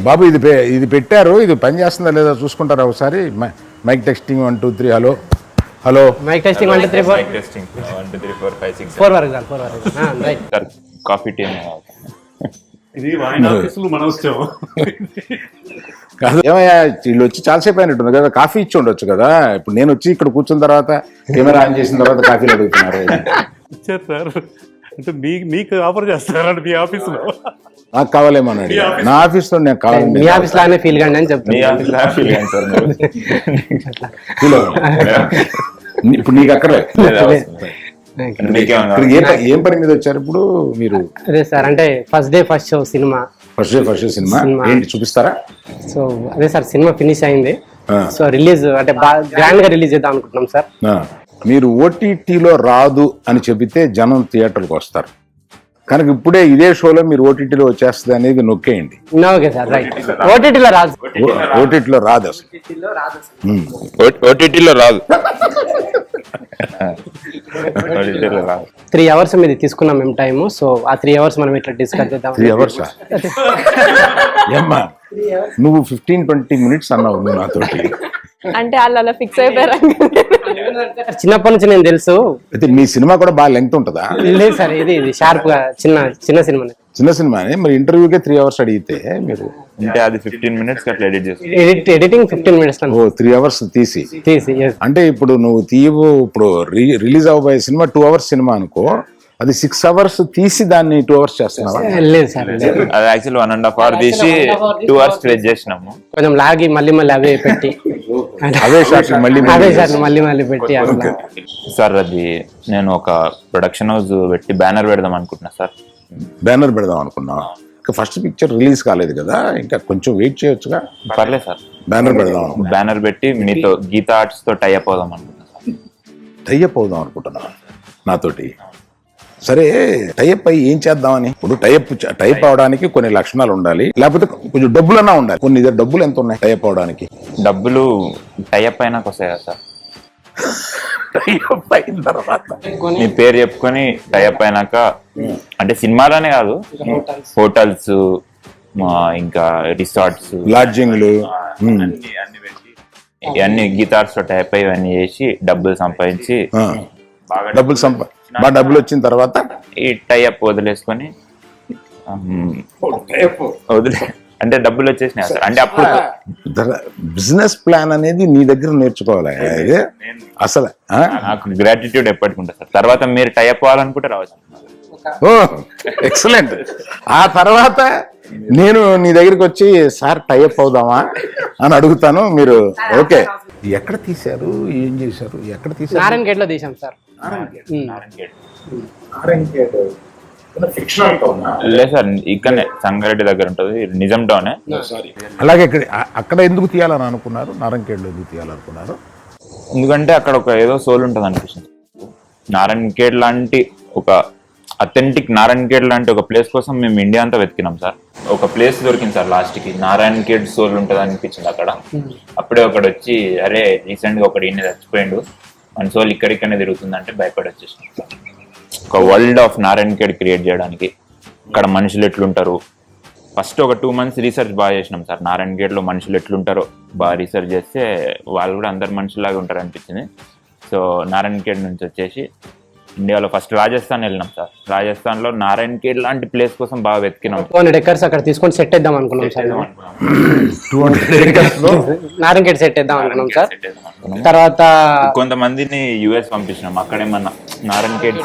బాబు ఇది పెట్టారు, ఇది పని చేస్తుందా లేదా చూసుకుంటారా ఒకసారి? Mike testing 1 2 3 hello hello mike testing 1 2 3 4 testing 1 2 3 4 5 6 4 వరకు 4 వరకు రైట్. సార్ కాఫీ టీ ఇది వాయిన్ ఆఫీసులు మనం వచ్చాము. కాదు ఏమయ్యా, వీళ్ళు వచ్చి చాలాసేపు అయినట్టుంది కదా, కాఫీ ఇచ్చి ఉండొచ్చు కదా. ఇప్పుడు నేను వచ్చి ఇక్కడ కూర్చున్న తర్వాత కెమెరా ఆన్ చేసిన తర్వాత కాఫీలు అడుగుతున్నారు. ఇచ్చారు సార్, అంటే మీకు ఆఫర్ చేస్తారండి మీ ఆఫీసులో. నాకు కావాలేమో అని అడిగా. నా ఆఫీస్లో నేను మీ కావాలి, ఆఫీస్ లానే ఫీల్ కండి అని చెప్తాను. ఇప్పుడు నీకు అక్కడే ఏం పని మీద వచ్చారు ఇప్పుడు మీరు? అదే సార్, అంటే first day first show cinema. First cinema ఏంటి చూపిస్తారా? సో అదే సార్, సినిమా ఫినిష్ అయింది. సో రిలీజ్ అంటే బాగా గ్రాండ్ గా రిలీజ్ చేద్దాం అనుకుంటున్నాం సార్. మీరు ఓటీటీలో రాదు అని చెబితే జనం థియేటర్కి వస్తారు కనుక ఇప్పుడే ఇదే షోలో మీరు ఓటీటీలో వచ్చేస్తుంది అనేది నొక్కేయండి. Okay sir, right. ఓటీటీలో రాదు, ఓటీటీలో రాదు అసలు, ఓటీటీలో రాదు. 3 hours మీద తీసుకున్నాం మేము టైము. సో ఆ 3 hours మనం ఇట్లా డిస్కస్ చేద్దాం. 3 hours ఏమ్మా నువ్వు 15-20 minutes అన్నావు నువ్వు నాతోటి. అంటే వాళ్ళు అలా ఫిక్స్ అయిపోయారు. చిన్నప్పటి నుంచి నేను తెలుసు. అయితే మీ సినిమా కూడా బాగా లెంగ్త్ ఉంటుందా? లేదు సార్, ఇది షార్ప్ గా చిన్న సినిమా. చిన్న సినిమానే మరి ఇంటర్వ్యూకే 3 hours అడిగితే మీరు అంటే అది 15 minutes అట్లా ఎడిట్ చేస్తాం. Editing 15 minutes. ఓ 3 hours తీసి yes. అంటే ఇప్పుడు నువ్వు ఇప్పుడు రిలీజ్ అవ్వబోయే సినిమా 2 hours సినిమా అనుకో, అది 6 hours తీసి దాన్ని 2 hours చేస్తున్నావా? లేదు సార్, అది యాక్చువల్లీ 1.5 hour తీసి 2 hours స్ట్రెచ్ చేసినాము. కొంచెం లాగి మళ్ళీ అవే పెట్టి అవే షాట్లు మళ్ళీ మళ్ళీ పెట్టి అట్లా. సార్ అది నేను ఒక ప్రొడక్షన్ హౌస్ పెట్టి బ్యానర్ పెడదాం అనుకుంటున్నా సార్. బ్యానర్ పెడదాం అనుకున్నా. ఫస్ట్ పిక్చర్ రిలీజ్ కాలేదు కదా, ఇంకా కొంచెం వెయిట్ చేయొచ్చుగా. పర్లేదు సార్, బ్యానర్ పెడదాం అనుకున్నా. బ్యానర్ పెట్టి మీతో గీతా ఆర్ట్స్ తో టైఅప్ అవుదాం అనుకుంటున్నా సార్. టైఅప్ అవుదాం అనుకుంటున్నా నాతోటి. సరే టైఅప్ అయ్యి ఏం చేద్దామని? ఇప్పుడు టైప్ అవడానికి కొన్ని లక్షణాలు ఉండాలి, లేకపోతే కొంచెం డబ్బులన్నా ఉండాలి. కొన్ని డబ్బులు ఎంత ఉన్నాయి టైప్ అవడానికి? డబ్బులు టైఅప్ అయినాక వస్తాయి కదా సార్. టైఅప్ అయిన తర్వాత మీ పేరు చెప్పుకొని టైఅప్ అయినాక, అంటే సినిమాలోనే కాదు, హోటల్స్ ఇంకా రిసార్ట్స్, లాడ్జింగ్లు ఇవన్నీ గీతార్స్ తో టైప్ అయ్యి ఇవన్నీ చేసి డబ్బులు సంపాదించి డబ్బులు వచ్చిన తర్వాత ఈ టైఅప్ వదిలేసుకొని అంటే డబ్బులు వచ్చేసినాయి సార్. అంటే అప్పుడు బిజినెస్ ప్లాన్ అనేది నీ దగ్గర నేర్చుకోవాలి అసలు. నాకు గ్రాటిట్యూడ్ ఎప్పటికి ఉంటుంది సార్. తర్వాత మీరు టైఅప్ అవ్వాలనుకుంటే రావచ్చు. ఓ ఎక్సలెంట్. ఆ తర్వాత నేను నీ దగ్గరికి వచ్చి సార్ టైఅప్ అవుదామా అని అడుగుతాను. మీరు ఓకే. ఎక్కడ తీశారు, ఏం చేశారు, ఎక్కడ తీశారు? నారాయణ గేట్ లో తీసాం సార్. లేదు సార్, ఇక్కడనే సంగారెడ్డి దగ్గర ఉంటుంది, నిజాం టౌన్. అలాగే అక్కడ ఎందుకు తీయాలని అనుకున్నారు? నారాయణఖేడ్లో ఎందుకు తీయాలనుకున్నారు? ఎందుకంటే అక్కడ ఒక ఏదో సోల్ ఉంటుంది అనిపిస్తుంది. నారాయణఖేడ్ లాంటి ఒక అథెంటిక్ నారాయణఖేడ్ లాంటి ఒక ప్లేస్ కోసం మేము ఇండియా అంతా వెతికినాం సార్. ఒక ప్లేస్ దొరికింది సార్ లాస్ట్ కి, నారాయణఖేడ్ సోల్ ఉంటుంది అనిపించింది అక్కడ. అప్పుడే ఒకడు వచ్చి అరే రీసెంట్ గా ఒకడు ఈయన చచ్చిపోయిండు, మన సోల్ ఇక్కడిక్కడనే తిరుగుతుందంటే భయపడి వచ్చేసినాం సార్. ఒక వరల్డ్ ఆఫ్ నారాయణఖేడ్ క్రియేట్ చేయడానికి అక్కడ మనుషులు ఎట్లుంటారు, ఫస్ట్ ఒక 2 months రీసెర్చ్ బాగా చేసినాం సార్. నారాయణఖేడ్లో మనుషులు ఎట్లుంటారో బాగా రీసెర్చ్ చేస్తే వాళ్ళు కూడా అందరు మనుషులాగా ఉంటారు అనిపించింది. సో నారాయణఖేడ్ నుంచి వచ్చేసి ఇండియాలో ఫస్ట్ రాజస్థాన్ వెళ్ళినాం సార్. రాజస్థాన్లో నారాయణఖేడ్ లాంటి ప్లేస్ కోసం బాగా వెతికినాం. 200 acres అక్కడ తీసుకొని సెట్ చేద్దాం అనుకున్నాం సార్. 200 acres నారాయణఖేడ్ సెట్ చేద్దాం అనుకున్నాం సార్. తర్వాత కొంతమందిని యుఎస్ పంపించినాం. అక్కడేమన్నా నారాయణఖేడ్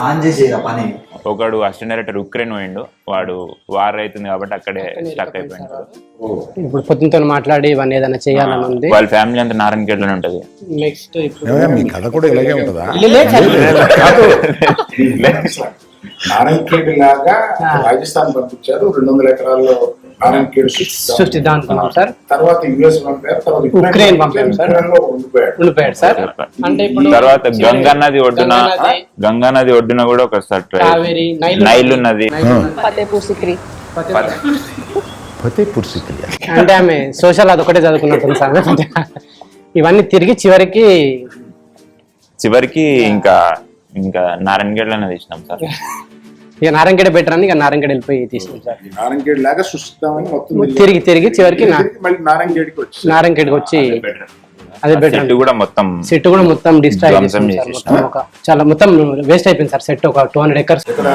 ఒకడు అసిస్టెంట్ డైరెక్టర్ ఉక్రెయిన్ పోయిండు, వాడు వార్ అవుతుంది కాబట్టి అక్కడే స్టక్ అయిపోయిండు. ఇప్పుడు పొద్దుతో మాట్లాడి ఇవన్నీ ఏదైనా చేయాలని ఉంది. వాళ్ళ ఫ్యామిలీ అంతా నారాయణఖేడ్ లోనే ఉంటది. నెక్స్ట్ మీ కథ కూడా ఇలాగే ఉంటుందా? నారాయణఖేడ్ లాగా రాజస్థాన్ పంపించారు, 200 ఎకరాల్లో నారాయణఖేడ్ సృష్టిద్దాం అనుకున్నాం సార్. తర్వాత యుఎస్ పంపారు, తర్వాత ఉక్రెయిన్ పంపారు సార్, ఉండిపోయాడు సార్. అంటే ఇప్పుడు తర్వాత గంగా నది ఒడ్డున కూడా ఒక నైల్ ఉన్నది. ఫతేపూర్ సిక్రీ అంటే ఆమె సోషల్ అదొకటే చదువుకున్నట్టు సార్. ఇవన్నీ తిరిగి చివరికి ఇంకా నారాయణఖేడ్ లోనే తీసినాం సార్. ఇక నారాయణగేడ బెటర్ అని ఇక నారాయణగేడ వెళ్ళిపోయి తీసినాం సార్. నారాయణగేడ్ లాగా సృష్టిద్దామని మొత్తం తిరిగి చివరికి మళ్ళీ నారాయణగేడ్కి వచ్చి నారాయణగేడ్కి వచ్చి అదే బెటర్. సెట్ కూడా మొత్తం సెట్ కూడా మొత్తం డిస్ట్రాయ్ ధ్వంసం మొత్తం చాలా మొత్తం వేస్ట్ అయిపోయింది సార్. సెట్ ఒక 200 acres ఇక్కడ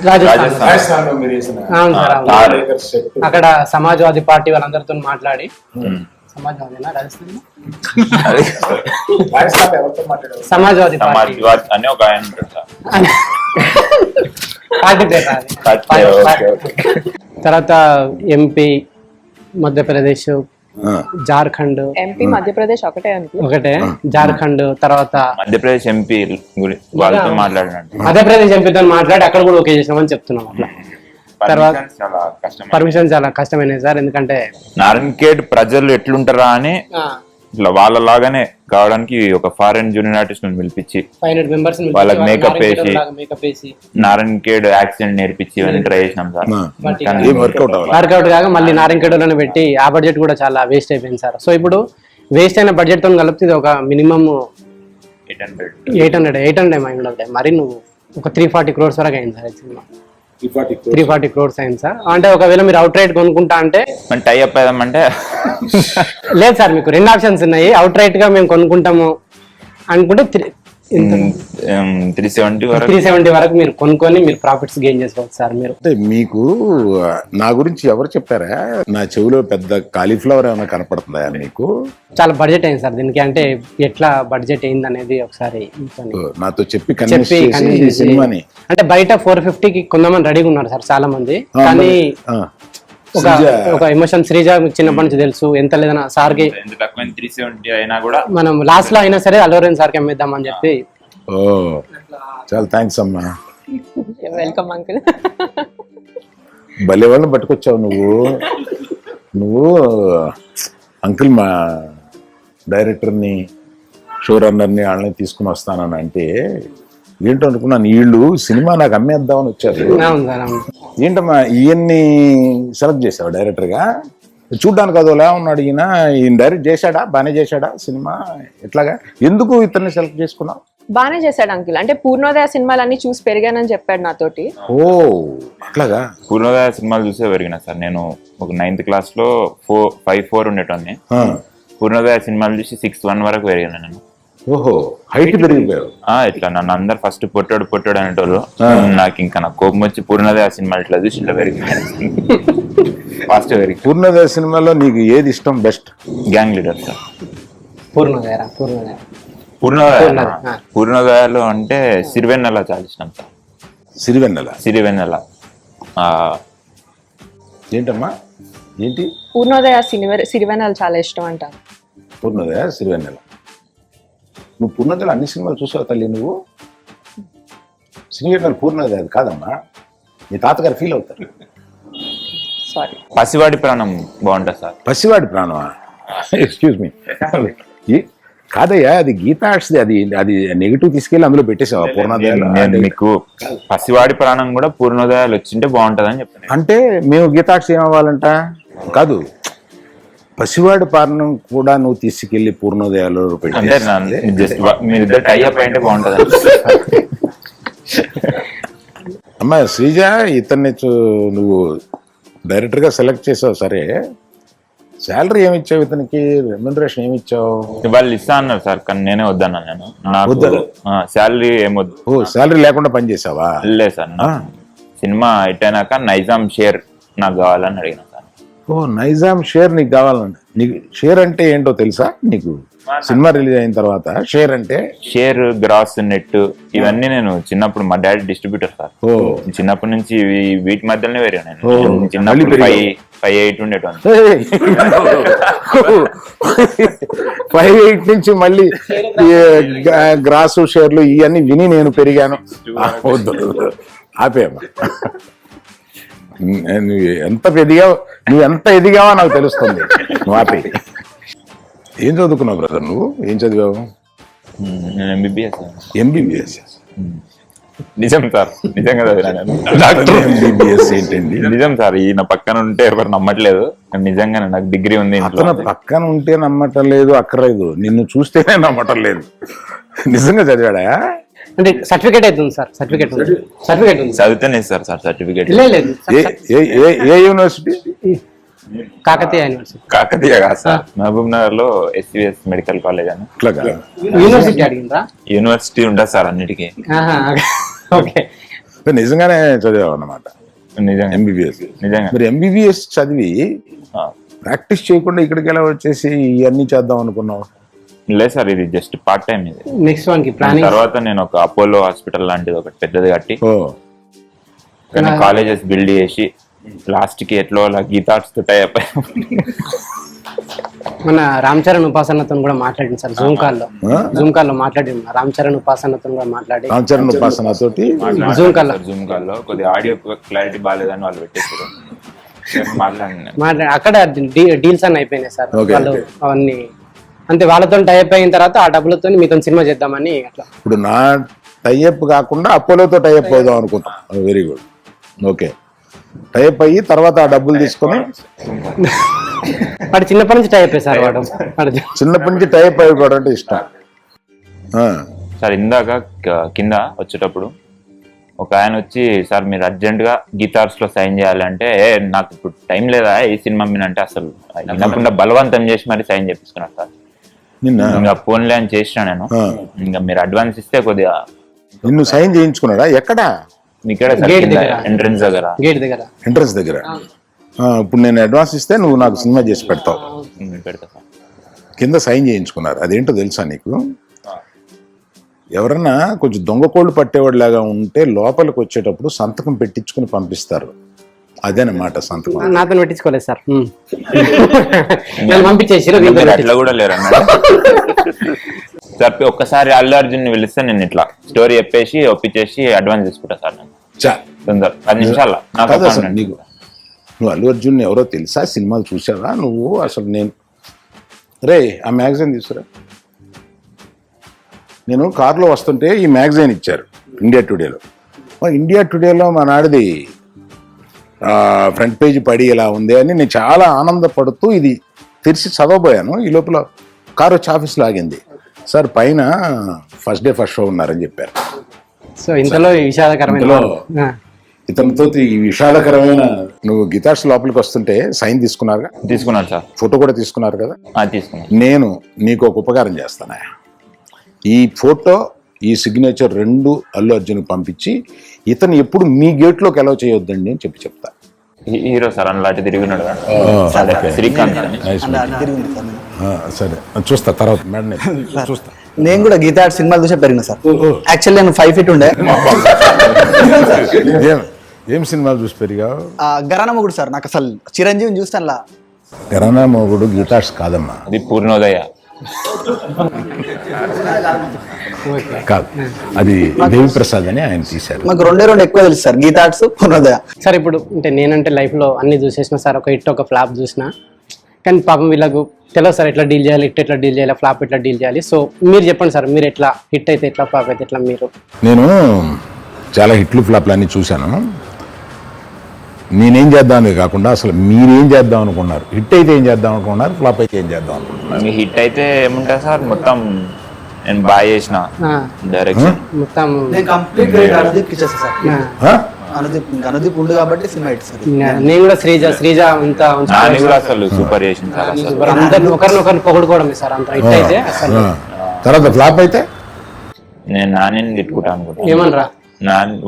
రాజస్థాన్. రాజస్థాన్లో మీరు వేసిన అవును సార్, అవును. 6 acres set. అక్కడ సమాజ్వాదీ పార్టీ వాళ్ళందరితో మాట్లాడి సమాజ్వాదీనా రాజస్థాన్ రాజస్థాన్లో ఎవరితో మాట్లాడారు? సమాజ్వాదీ పార్టీ సమాజ్వాద్ అని ఒక ఆయన ఉంటాడు సార్. పార్టీ పేరు అది. తర్వాత ఎంపీ మధ్యప్రదేశ్, జార్ఖండ్ ఎంపీ మధ్యప్రదేశ్ ఒకటే అనుకో. ఒకటే, జార్ఖండ్ తర్వాత మధ్యప్రదేశ్ ఎంపీ వాళ్ళతో మాట్లాడినట్టు మధ్యప్రదేశ్ ఎంపీతో మాట్లాడి అక్కడ కూడా ఓకే చేసినామని చెప్తున్నాం. అట్లా తర్వాత చాలా కష్టం. పర్మిషన్ చాలా కష్టమైనది సార్, ఎందుకంటే నారాయణఖేడ్ ప్రజలు ఎట్లుంటారా అని ఇట్లా వాళ్ళలాగానే కావడానికి ఒక ఫారెన్ జూనియర్ ఆర్టిస్ట్ పిలిపించి 500 members వాళ్ళకి మేకప్ వేసి మేకప్ వేసి నారాయణఖేడ్ యాక్సిడెంట్ నేర్పించి ఇవన్నీ ట్రై చేసినాం సార్. ఏం వర్కౌట్ అవ్వాలి. వర్కౌట్ కాగా మళ్ళీ నారాయణగేడ్లోనే పెట్టి ఆ బడ్జెట్ కూడా చాలా వేస్ట్ అయిపోయింది సార్. సో ఇప్పుడు వేస్ట్ అయిన బడ్జెట్ తో కలిపితే ఇది ఒక మినిమం 800 ఏమై ఉండదు. మరి నువ్వు ఒక 340 crores వరకు అయింది సార్. సినిమా 340 crores అయింది సార్. అంటే ఒకవేళ మీరు అవుట్ రైట్ కొనుక్కుంటా అంటే టై అప్ అయ్యామంటే లేదు సార్, మీకు 2 ఆప్షన్స్ ఉన్నాయి. అవుట్ రైట్ గా మేము కొనుక్కుంటాము అనుకుంటే 370 వరకు మీరు కొనుక్కొని మీరు ప్రాఫిట్స్ గెయిన్ చేసుకోవచ్చు సార్. మీరు అంటే మీకు నా గురించి ఎవరు చెప్పారా? నా చెవిలో పెద్ద కాలీఫ్లవర్ ఏమైనా కనపడుతుందా మీకు? చాలా బడ్జెట్ అయింది సార్ దీనికి. అంటే ఎట్లా బడ్జెట్ అయింది అనేది ఒకసారి నాతో చెప్పి కన్విన్స్ చేసి ఈ సినిమాని అంటే బయట 450కి కొంతమంది రెడీగా ఉన్నారు సార్ చాలా మంది. కానీ ఒక ఎమోషన్ శ్రీజ మీకు చిన్నప్పటి నుంచి తెలుసు, ఎంత లేదన్నా సార్కి 370 అయినా కూడా మనం లాస్ట్ లో అయినా సరే అల్లురైన సార్కి అమ్మేద్దామని చెప్పి. ఓ చాలా థ్యాంక్స్ అమ్మా. Welcome uncle. భలే వాళ్ళని పట్టుకొచ్చావు నువ్వు అంకుల్. మా డైరెక్టర్ని, షో రన్నర్ని వాళ్ళని తీసుకుని వస్తానని అంటే ఏంటో అనుకున్నాను. వీళ్ళు సినిమా నాకు అమ్మేద్దామని వచ్చారు. అవును సార్, అవును. ఏంటమ్మా ఈయన్ని సెలెక్ట్ చేసావు డైరెక్టర్గా? చూడ్డానికి అదోలా ఉన్నాడు ఈయన డైరెక్ట్ చేశాడా? బాగానే చేశాడా సినిమా? ఎట్లాగా ఎందుకు ఇతన్ని సెలెక్ట్ చేసుకున్నావు? బానే చేశాడు అంకుల్. అంటే పూర్ణోదయ సినిమాలన్నీ చూసి పెరిగానని చెప్పాడు నాతోటి. ఓ అట్లాగా. పూర్ణోదయ సినిమాలు చూసే పెరిగిన సార్. నేను ఒక 9th class లో 5'4" ఉండేటోని. పూర్ణోదయ సినిమాలు చూసి 6'1" వరకు పెరిగాను నేను. ఓహో, హైట్ పెరిగిపోయావు. ఇట్లా నన్ను అందరు ఫస్ట్ పొట్టాడు అనేటోళ్ళు. నాకు కోపం వచ్చి పూర్ణోదయ సినిమాలు ఇట్లా చూసి ఇట్లా పెరిగిపోయాను. ఫాస్ట్ పెరిగి. పూర్ణోదయ సినిమాలో నీకు ఏది ఇష్టం బెస్ట్? Gang leader sir. పూర్ణోదయలో అంటే సిరివెన్నెల చాలా ఇష్టం సార్. సిరివెన్నెల ఏంటమ్మా ఏంటి? పూర్ణోదయ సిరివెన్నెల చాలా ఇష్టం అంటారు. పూర్ణోదయ సిరివెన్నెల. నువ్వు పూర్ణోదయలో అన్ని సినిమాలు చూసావు తల్లి నువ్వు? సిరివెన్నెల పూర్ణోదయ అది కాదమ్మా. మీ తాతగారు ఫీల్ అవుతారు. సారీ. పసివాడి ప్రాణం బాగుంటుంది సార్. పసివాడి ప్రాణమా? ఎక్స్క్యూజ్ మీ, కాదయ్యా అది గీతా ఆర్ట్స్ది. అది నెగిటివ్ తీసుకెళ్ళి అందులో పెట్టేసావా పూర్ణోదయాలు? నేను మీకు పసివాడి ప్రాణం కూడా పూర్ణోదయాలు వచ్చింటే బాగుంటది అని చెప్పాను. అంటే మేము గీతా ఆర్ట్స్ ఏమవ్వాలంట? కాదు, పసివాడి ప్రాణం కూడా నువ్వు తీసుకెళ్లి పూర్ణోదయాలు అంటే జస్ట్ మీరిద్దరు టై అప్ అంటే బాగుంటది. అమ్మా శ్రీజ, ఇతన్ని నువ్వు డైరెక్టర్ గా సెలెక్ట్ చేసావు సరే, శాలరీ ఏమి ఇచ్చావు ఇతనికి? రెమ్యునరేషన్ ఏమి ఇచ్చావు? వాళ్ళు ఇస్తా అన్నారు సార్, కానీ నేనే వద్దన్నాను. నేను నాకు శాలరీ ఏమొద్దు. ఓ, శాలరీ లేకుండా పని చేసావా? లేదు సార్, సినిమా అయిపోయినాక నైజాం షేర్ నాకు కావాలని అడిగిన సార్. ఓ, నైజాం షేర్ నీకు కావాలండి. నీకు షేర్ అంటే ఏంటో తెలుసా నీకు? సినిమా రిలీజ్ అయిన తర్వాత షేర్ అంటే షేర్, గ్రాస్, నెట్ ఇవన్నీ నేను చిన్నప్పుడు మా డాడీ డిస్ట్రిబ్యూటర్ సార్. చిన్నప్పటి నుంచి వీటి మధ్యలోనే పెరిగాను నేను. చిన్నప్పుడు 5'8" ఉండేటోని. 5'8" నుంచి మళ్ళీ గ్రాసు, షేర్లు ఇవన్నీ విని నేను పెరిగాను. ఆపేమ్మా, నువ్వు ఎంత ఎదిగావో నాకు తెలుస్తుంది. నువ్వు ఆపే. ఏం చదువుకున్నావు బ్రదర్? నువ్వు ఏం చదివావు? నేను ఎంబీబీఎస్. నిజం సార్, నిజంగా చదివాను. ఎంబీబీఎస్ ఏంటండి? నిజం సార్, ఈయన పక్కన ఉంటే ఎవరు నమ్మట్లేదు. నిజంగానే నాకు డిగ్రీ ఉంది. అతను పక్కన ఉంటే నమ్మటం లేదు, అక్కర్లేదు. నిన్ను చూస్తేనే నమ్మటం లేదు. నిజంగా చదివాడా? అంటే సర్టిఫికేట్ అయితే ఉంది సార్, సర్టిఫికేట్ ఉంది. చదివితేనే ఇస్తారు సార్ సర్టిఫికేట్. లేదు ఏ యూనివర్సిటీ? కాకతీయ యూనివర్సిటీ. కాకతీయ కాదు సార్, మహబూబ్ నగర్ లో SVS మెడికల్ కాలేజ్ అని ఇట్లా కాదు. యూనివర్సిటీ అడిగిండ్రా? యూనివర్సిటీ ఉంటుంది సార్ అన్నిటికీ. ఓకే. నిజంగానే చదివావు అన్నమాట. నిజంగా MBBS. నిజంగా. మరి MBBS చదివి ప్రాక్టీస్ చేయకుండా ఇక్కడికి ఎలా వచ్చేసి ఇవన్నీ చేద్దాం అనుకున్నావు? లేదు సార్, ఇది జస్ట్ పార్ట్ టైం. ఇది నెక్స్ట్ వన్ కి ప్లానింగ్. తర్వాత నేను ఒక అపోలో హాస్పిటల్ లాంటిది ఒకటి పెద్దది కట్టి కానీ కాలేజెస్ బిల్డ్ చేసి లాస్ట్ కి ఎట్లో అలా గీతార్ట్స్ తో టై అప్ మన రామ్ చరణ్ ఉపాసనతో కూడా మాట్లాడింది సార్ జూమ్ కాల్ లో మాట్లాడి రామ్ చరణ్ ఉపాసనతో కూడా మాట్లాడి రామ్ చరణ్ ఉపాసన తోటి జూమ్ కాల్ లో కొద్దిగా ఆడియో క్లారిటీ బాగాలేదని వాళ్ళు పెట్టేసారు. మాట్లాడి అక్కడ డీల్స్ అన్ని అయిపోయినాయి సార్. వాళ్ళు అవన్నీ అంతే, వాళ్ళతో టైప్ అయిన తర్వాత ఆ డబ్బులతో మీతో సినిమా చేద్దామని అట్లా. ఇప్పుడు నా టైఅప్ కాకుండా అపోలోతో టైఅప్ అవుదాం అనుకుంటాం. Very good. ఓకే, టైప్ అయ్యి తర్వాత ఆ డబ్బులు తీసుకొని వాడు చిన్నప్పటి నుంచి టైప్ సార్. వాడు చిన్నప్పటి నుంచి టైప్ అయిపోవడం అంటే ఇష్టం. సార్ ఇందాక కింద వచ్చేటప్పుడు ఒక ఆయన వచ్చి, సార్ మీరు అర్జెంట్ గా గీతార్స్ లో సైన్ చేయాలంటే, నాకు ఇప్పుడు టైం లేదా ఈ సినిమా మీద అంటే అసలు వినకుండా బలవంతం చేసి మరి సైన్ చేపించుకున్నారు సార్. ఇంకా ఫోన్లే అని చేసిన నేను. ఇంకా మీరు అడ్వాన్స్ ఇస్తే కొద్దిగా. నిన్ను సైన్ చేయించుకున్నాడా? ఎక్కడ? ఎంట్రన్స్ దగ్గర. గేట్ దగ్గర. ఎంట్రన్స్ దగ్గర. ఇప్పుడు నేను అడ్వాన్స్ ఇస్తే నువ్వు నాకు సినిమా చేసి పెడతావు. పెడతా సార్. కింద సైన్ చేయించుకున్నారు. అదేంటో తెలుసా నీకు? ఎవరన్నా కొంచెం దొంగ కోళ్ళు పట్టేవాడిలాగా ఉంటే లోపలికి వచ్చేటప్పుడు సంతకం పెట్టించుకుని పంపిస్తారు. అదేనమాట సంతకం. నాతో పెట్టించుకోలేదు సార్. పంపించేసి అట్లా కూడా లేరన్నా సార్. ఒక్కసారి అల్లు అర్జున్ పిలిస్తే నేను ఇట్లా స్టోరీ చెప్పేసి ఒప్పించేసి అడ్వాన్స్ తీసుకుంటా సార్. నేను తొందర 10 నిమిషాల్లో. నీకు నువ్వు అల్లు అర్జున్ ఎవరో తెలుసా? సినిమాలు చూసావా నువ్వు? అసలు నేను రే ఆ మ్యాగజైన్ తీసుకురా. నేను కారులో వస్తుంటే ఈ మ్యాగజైన్ ఇచ్చారు ఇండియా టుడేలో. ఇండియా టుడేలో మా నాడిది ఫ్రంట్ పేజీ పడి ఇలా ఉంది అని నేను చాలా ఆనందపడుతూ ఇది తెరిచి చదవబోయాను. ఈ లోపల కారు వచ్చి ఆఫీస్లో ఆగింది. సార్ పైన ఫస్ట్ డే ఫస్ట్ షో ఉన్నారని చెప్పారు. సో ఇంతలో విషాదకరమైన ఇతనితో ఈ విషాదకరమైన నువ్వు గిటార్స్ లోపలికి వస్తుంటే సైన్ తీసుకున్నారుగా? తీసుకున్నారు సార్. ఫోటో కూడా తీసుకున్నారు కదా? తీసుకున్నాను. నేను నీకు ఒక ఉపకారం చేస్తాను. ఈ ఫోటో ఈ సిగ్నేచర్ 2 అల్లు అర్జున్ పంపించి ఇతను ఎప్పుడు మీ గేట్లోకి ఎలా చేయొద్దండి అని చెప్తా. హీరో సార్ అలాంటి తిరిగినాడు శ్రీకాంత్. సరే చూస్తా తర్వాత మేడం చూస్తా. నేను కూడా గీతా సినిమాలు చూసే పెరిగిన సార్. యాక్చువల్లీ నేను 5 feet ఉండే. ఏం సినిమాలు చూసి పెరిగావు? గరానా మొగుడు సార్. నాకు అసలు చిరంజీవిని చూస్తాను. గరానా మొగుడు గీతార్స్ కాదమ్మా, అది పూర్ణోదయ కాదు, అది దేవిప్రసాద్ అని ఆయన తీశారు. మాకు 2 ఎక్కువ తెలుసు సార్, గీతార్ట్స్, పూర్ణోదయ. సార్ ఇప్పుడు అంటే నేనంటే లైఫ్ లో అన్ని చూసేసిన సార్. ఒక హిట్ ఒక ఫ్లాప్ చూసిన, కానీ పాపం వీళ్ళకు తెలియదు సార్ ఎట్లా డీల్ చేయాలి, హిట్ ఎట్లా డీల్ చేయాలి, ఫ్లాప్ ఎట్లా డీల్ చేయాలి. సో మీరు చెప్పండి సార్, మీరు ఎట్లా హిట్ అయితే ఎట్లా, ఫ్లాప్ అయితే ఎట్లా? మీరు నేను చాలా హిట్లు ఫ్లాప్లు అన్నీ చూశాను. నేనేం చేద్దామని కాకుండా అసలు మీరేం చేద్దాం అనుకున్నారు? హిట్ అయితే ఏం చేద్దాం అనుకున్నారు, ఫ్లాప్ అయితే ఏం చేద్దాం అనుకుంటున్నారు? హిట్ అయితే ఏముంటుంది సార్, మొత్తం నేను బాగా చేసిన డైరెక్షన్ మొత్తం కంప్లీట్ అనుదీప్ ఇచ్చేస్తా సార్. అనుదీప్ ఉండు కాబట్టి సినిమా హిట్ సార్. నేను కూడా శ్రీజ అంతా కూడా అసలు సూపర్ చేసిన సార్. అసలు అందరిని ఒకరినొకరిని పొగడుకోవడమే సార్ అంత హిట్ అయితే. అసలు తర్వాత ఫ్లాప్ అయితే నేను నాని తిట్టుకుంటా అనుకుంటా. ఏమనరా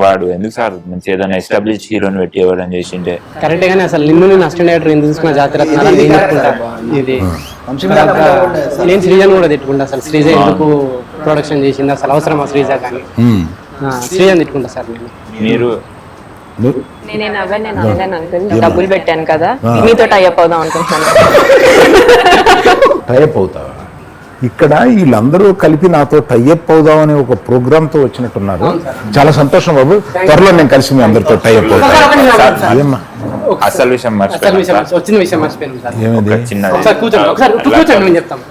వాడు ఎందుకు సార్ మంచి ఏదైనా ఎస్టాబ్లిష్ హీరోని పెట్టి ఎవరైనా చేసిండే కరెక్టే, కానీ అసలు నిన్ను అసిస్టెంట్ డైరెక్టర్ ఎందుకు తీసుకున్న జాతరత్నాలు నేను చెప్పుకుంటా. ఇది నేను శ్రీజను కూడా తిట్టుకుంటా. అసలు శ్రీజ ఎందుకు ప్రొడక్షన్ చేసింది, అసలు అవసరమా శ్రీజ? కానీ శ్రీజని తిట్టుకుంటా సార్ నేను. మీరు నేను అనలేను అంకుల్, డబ్బులు పెట్టాను కదా మీతో టైఅప్ అవుదాం అనుకుంటున్నాను. టైఅప్ అవుతావా? ఇక్కడ వీళ్ళందరూ కలిపి నాతో టైఅప్ అవుదాం అనే ఒక ప్రోగ్రామ్ తో వచ్చినట్టున్నారు. చాలా సంతోషం బాబు, త్వరలో నేను కలిసి మీ అందరితో టైఅప్ అవుతాను. అసలు విషయం వచ్చిన విషయం మర్చిపోయాను సార్. ఏమిది? ఒకసారి కూర్చోండి, ఒకసారి కూర్చోండి, నేను చెప్తాను.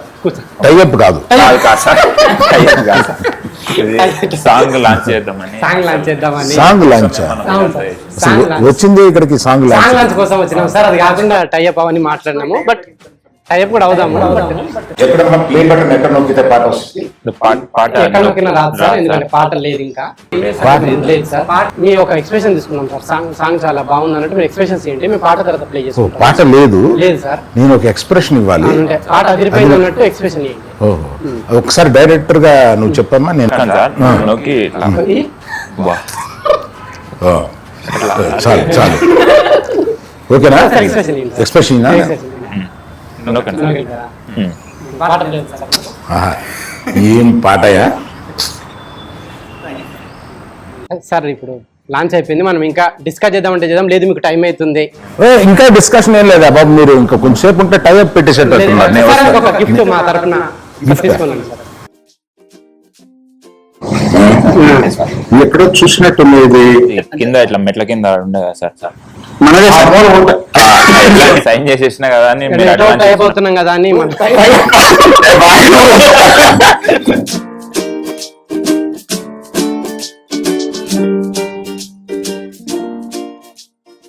టైఅప్ కాదు, సాంగ్ లాంచ్ చేద్దామని. సాంగ్ లాంచ్ వచ్చింది ఇక్కడికి. సాంగ్ లాంచ్ కోసం వచ్చినాం సార్. అది కాకుండా టైఅప్ అవన్నీ మాట్లాడినాము. బట్ టైప్ కూడా అవుదాము బట్ ఎక్కడమ్మా ప్లే బటన్ ఎక్కడ నొక్కితే పాట వస్తుంది? పాట ఎక్కడ నొక్కినా రాదు సార్, ఎందుకంటే పాట లేదు ఇంకా. లేదు సార్, మీ ఒక ఎక్స్ప్రెషన్ తీసుకున్నాం సార్. సాంగ్ చాలా బాగుంది అన్నట్టు మీరు ఎక్స్ప్రెషన్స్ ఏంటి, మేము పాట తర్వాత ప్లే ఓ, చేసుకుంటాం. పాట లేదు, లేదు సార్, నేను ఒక ఎక్స్ప్రెషన్ ఇవ్వాలి. అంటే పాట అదిరిపోయింది అన్నట్టు ఎక్స్ప్రెషన్ ఏంటి. ఓహో, ఒకసారి డైరెక్టర్ గా నువ్వు చెప్పమ్మా. నేను సార్ నొక్కి ఇట్లా. వా. ఓ, చాలు చాలు, ఓకేనా? ఎక్స్ప్రెషన్ ఏంటి? ఎక్స్ప్రెషన్ నొక్కండి సార్. పాట లేదు సార్. ఏం పాటయా? సార్ ఇప్పుడు లాంచ్ అయిపోయింది, మనం ఇంకా డిస్కస్ చేద్దామంటే చేద్దాం, లేదు మీకు టైం అవుతుంది. ఇంకా డిస్కషన్ ఏం లేదా బాబు? మీరు ఇంకా కొంచెంసేపు ఉంటే టైప్ పెట్టేసేటట్టున్నారు. నేను సార్, వస్తా. ఒక గిఫ్ట్ మా తరఫున తీసుకున్నాను సార్. ఎక్కడో చూసినట్టుంది ఇది. కింద ఇట్లా మెట్ల కింద ఉండే కదా సార్. మనదే సైన్ చేసేసిన కదా అని మీరు టైప్ advance అయిపోతున్నాం కదా అని